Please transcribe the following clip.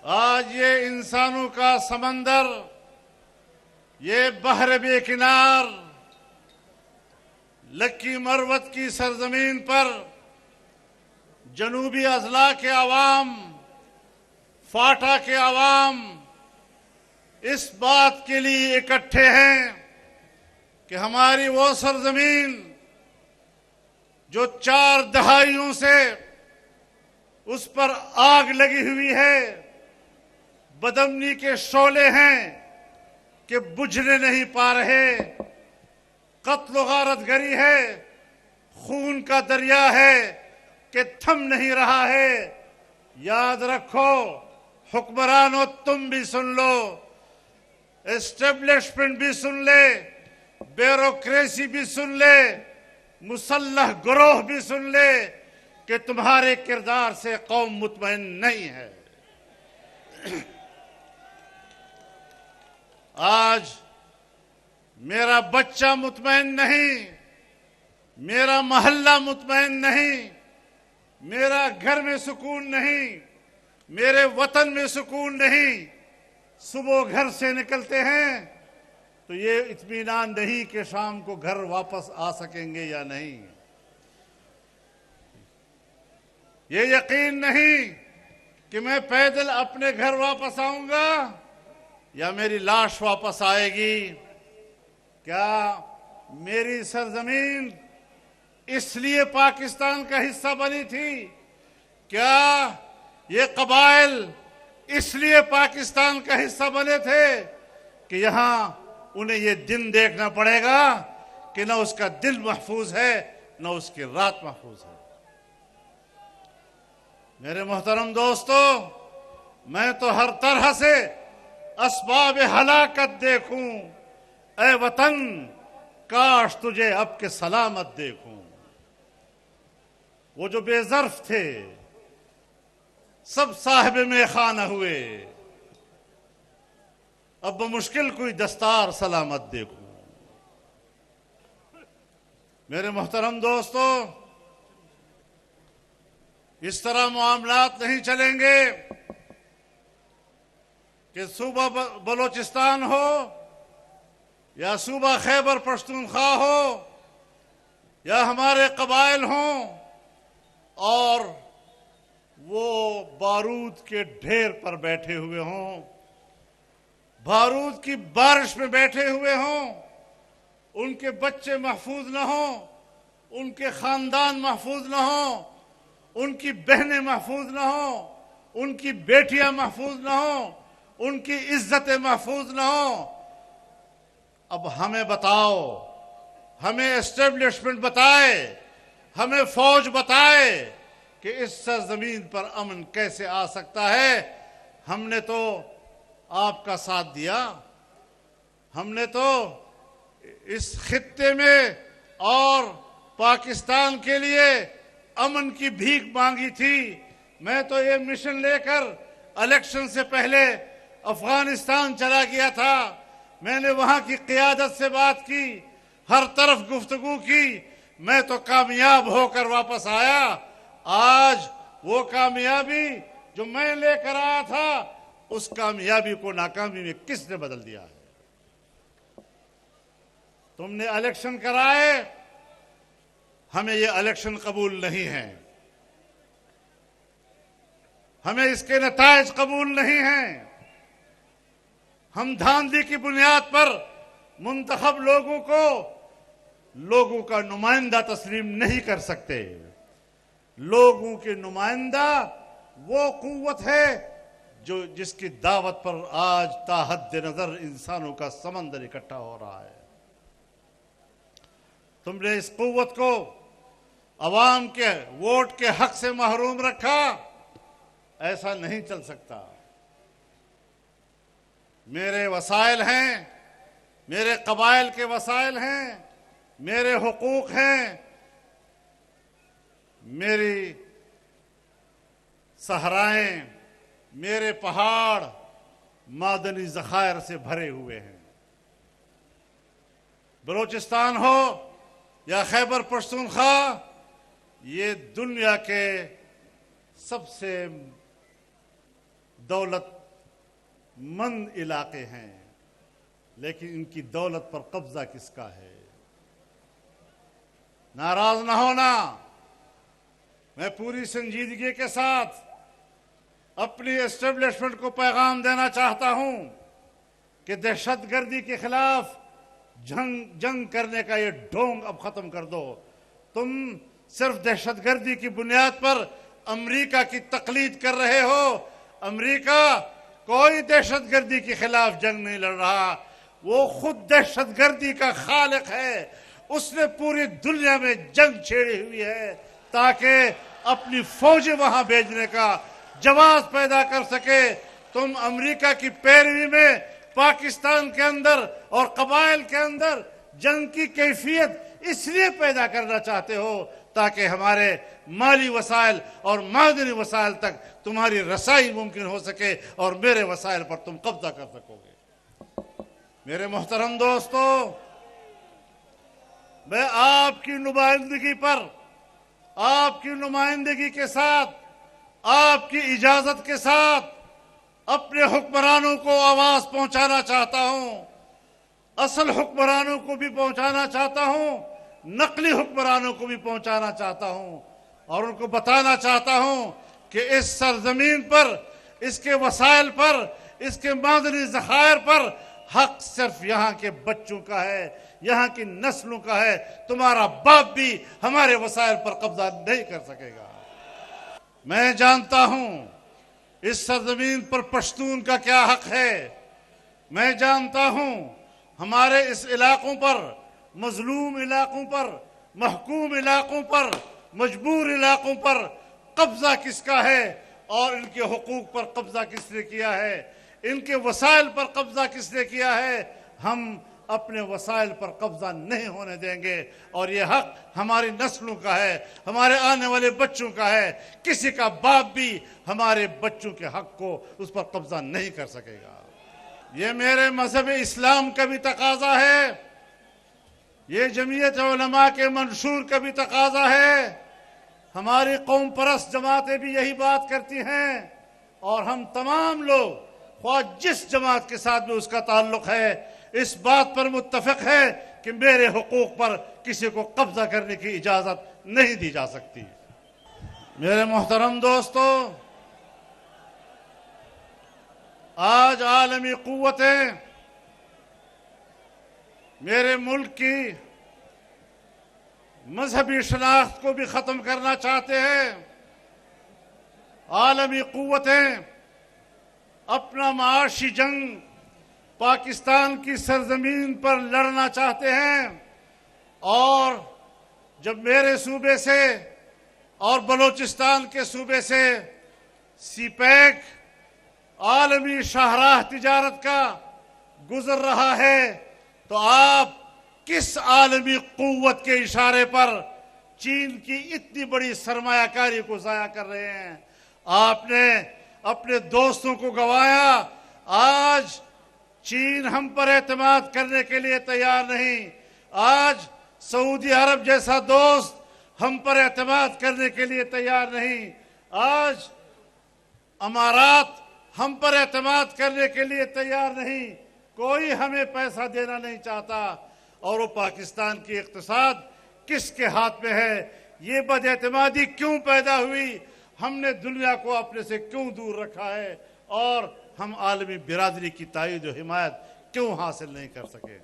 آج یہ انسانوں کا سمندر، یہ بحر بے کنار، لکی مروت کی سرزمین پر جنوبی اضلاع کے عوام، فاٹا کے عوام اس بات کے لیے اکٹھے ہیں کہ ہماری وہ سرزمین جو 4 دہائیوں سے اس پر آگ لگی ہوئی ہے، بدامنی کے شعلے ہیں کہ بجھنے نہیں پا رہے، قتل و غارت گری ہے، خون کا دریا ہے کہ تھم نہیں رہا ہے۔ یاد رکھو حکمرانوں، تم بھی سن لو، اسٹیبلشمنٹ بھی سن لے، بیوروکریسی بھی سن لے، مسلح گروہ بھی سن لے کہ تمہارے کردار سے قوم مطمئن نہیں ہے۔ آج میرا بچہ مطمئن نہیں، میرا محلہ مطمئن نہیں، میرا گھر میں سکون نہیں، میرے وطن میں سکون نہیں۔ صبح گھر سے نکلتے ہیں تو یہ اطمینان نہیں کہ شام کو گھر واپس آ سکیں گے یا نہیں، یہ یقین نہیں کہ میں پیدل اپنے گھر واپس آؤں گا یا میری لاش واپس آئے گی۔ کیا میری سرزمین اس لیے پاکستان کا حصہ بنی تھی؟ کیا یہ قبائل اس لیے پاکستان کا حصہ بنے تھے کہ یہاں انہیں یہ دن دیکھنا پڑے گا کہ نہ اس کا دل محفوظ ہے نہ اس کی رات محفوظ ہے؟ میرے محترم دوستو، میں تو ہر طرح سے اسباب ہلاکت دیکھوں، اے وطن کاش تجھے اب کے سلامت دیکھوں۔ وہ جو بے ظرف تھے سب صاحب میخانہ ہوئے، اب بمشکل کوئی دستار سلامت دیکھوں۔ میرے محترم دوستو، اس طرح معاملات نہیں چلیں گے کہ صوبہ بلوچستان ہو یا صوبہ خیبر پختونخوا ہو یا ہمارے قبائل ہوں اور وہ بارود کے ڈھیر پر بیٹھے ہوئے ہوں، بارود کی بارش میں بیٹھے ہوئے ہوں، ان کے بچے محفوظ نہ ہوں، ان کے خاندان محفوظ نہ ہوں، ان کی بہنیں محفوظ نہ ہوں، ان کی بیٹیاں محفوظ نہ ہوں، ان کی عزتیں محفوظ نہ ہوں۔ اب ہمیں بتاؤ، ہمیں اسٹیبلشمنٹ بتائے، ہمیں فوج بتائے کہ اس سرزمین پر امن کیسے آ سکتا ہے۔ ہم نے تو آپ کا ساتھ دیا، ہم نے تو اس خطے میں اور پاکستان کے لیے امن کی بھیک مانگی تھی۔ میں تو یہ مشن لے کر الیکشن سے پہلے افغانستان چلا گیا تھا، میں نے وہاں کی قیادت سے بات کی، ہر طرف گفتگو کی، میں تو کامیاب ہو کر واپس آیا۔ آج وہ کامیابی جو میں لے کر آیا تھا، اس کامیابی کو ناکامی میں کس نے بدل دیا ہے؟ تم نے الیکشن کرائے، ہمیں یہ الیکشن قبول نہیں ہے، ہمیں اس کے نتائج قبول نہیں ہیں۔ ہم دھاندلی کی بنیاد پر منتخب لوگوں کا نمائندہ تسلیم نہیں کر سکتے۔ لوگوں کے نمائندہ وہ قوت ہے جس کی دعوت پر آج تا حد نظر انسانوں کا سمندر اکٹھا ہو رہا ہے۔ تم نے اس قوت کو عوام کے ووٹ کے حق سے محروم رکھا، ایسا نہیں چل سکتا۔ میرے وسائل ہیں، میرے قبائل کے وسائل ہیں، میرے حقوق ہیں، میری صحرائیں، میرے پہاڑ معدنی ذخائر سے بھرے ہوئے ہیں۔ بلوچستان ہو یا خیبر پختونخوا، یہ دنیا کے سب سے دولت مند علاقے ہیں، لیکن ان کی دولت پر قبضہ کس کا ہے؟ ناراض نہ ہونا، میں پوری سنجیدگی کے ساتھ اپنی اسٹیبلشمنٹ کو پیغام دینا چاہتا ہوں کہ دہشت گردی کے خلاف جنگ کرنے کا یہ ڈھونگ اب ختم کر دو۔ تم صرف دہشت گردی کی بنیاد پر امریکہ کی تقلید کر رہے ہو۔ امریکہ کوئی دہشت گردی کے خلاف جنگ نہیں لڑ رہا، وہ خود دہشت گردی کا خالق ہے۔ اس نے پوری دنیا میں جنگ چھیڑی ہوئی ہے تاکہ اپنی فوجیں وہاں بھیجنے کا جواز پیدا کر سکے۔ تم امریکہ کی پیروی میں پاکستان کے اندر اور قبائل کے اندر جنگ کی کیفیت اس لیے پیدا کرنا چاہتے ہو تاکہ ہمارے مالی وسائل اور معدنی وسائل تک تمہاری رسائی ممکن ہو سکے اور میرے وسائل پر تم قبضہ کر سکو گے۔ میرے محترم دوستو، میں آپ کی نمائندگی پر، آپ کی نمائندگی کے ساتھ، آپ کی اجازت کے ساتھ اپنے حکمرانوں کو آواز پہنچانا چاہتا ہوں، اصل حکمرانوں کو بھی پہنچانا چاہتا ہوں، نقلی حکمرانوں کو بھی پہنچانا چاہتا ہوں، اور ان کو بتانا چاہتا ہوں کہ اس سرزمین پر، اس کے وسائل پر، اس کے معدنی ذخائر پر حق صرف یہاں کے بچوں کا ہے، یہاں کی نسلوں کا ہے۔ تمہارا باپ بھی ہمارے وسائل پر قبضہ نہیں کر سکے گا۔ میں جانتا ہوں اس سرزمین پر پشتون کا کیا حق ہے، میں جانتا ہوں ہمارے اس علاقوں پر، مظلوم علاقوں پر، محکوم علاقوں پر، مجبور علاقوں پر قبضہ کس کا ہے اور ان کے حقوق پر قبضہ کس نے کیا ہے، ان کے وسائل پر قبضہ کس نے کیا ہے۔ ہم اپنے وسائل پر قبضہ نہیں ہونے دیں گے، اور یہ حق ہماری نسلوں کا ہے، ہمارے آنے والے بچوں کا ہے۔ کسی کا باپ بھی ہمارے بچوں کے حق کو اس پر قبضہ نہیں کر سکے گا۔ یہ میرے مذہب اسلام کا بھی تقاضا ہے، یہ جمعیت علماء کے منشور کا بھی تقاضا ہے، ہماری قوم پرست جماعتیں بھی یہی بات کرتی ہیں، اور ہم تمام لوگ خواہ جس جماعت کے ساتھ بھی اس کا تعلق ہے، اس بات پر متفق ہے کہ میرے حقوق پر کسی کو قبضہ کرنے کی اجازت نہیں دی جا سکتی۔ میرے محترم دوستو، آج عالمی قوتیں میرے ملک کی مذہبی شناخت کو بھی ختم کرنا چاہتے ہیں۔ عالمی قوتیں اپنا معاشی جنگ پاکستان کی سرزمین پر لڑنا چاہتے ہیں، اور جب میرے صوبے سے اور بلوچستان کے صوبے سے سی پیک عالمی شاہراہ تجارت کا گزر رہا ہے، تو آپ کس عالمی قوت کے اشارے پر چین کی اتنی بڑی سرمایہ کاری کو ضائع کر رہے ہیں؟ آپ نے اپنے دوستوں کو گوایا۔ آج چین ہم پر اعتماد کرنے کے لیے تیار نہیں، آج سعودی عرب جیسا دوست ہم پر اعتماد کرنے کے لیے تیار نہیں، آج امارات ہم پر اعتماد کرنے کے لیے تیار نہیں، کوئی ہمیں پیسہ دینا نہیں چاہتا۔ اور وہ پاکستان کی اقتصاد کس کے ہاتھ میں ہے؟ یہ بد اعتمادی کیوں پیدا ہوئی؟ ہم نے دنیا کو اپنے سے کیوں دور رکھا ہے، اور ہم عالمی برادری کی تائید و حمایت کیوں حاصل نہیں کر سکے؟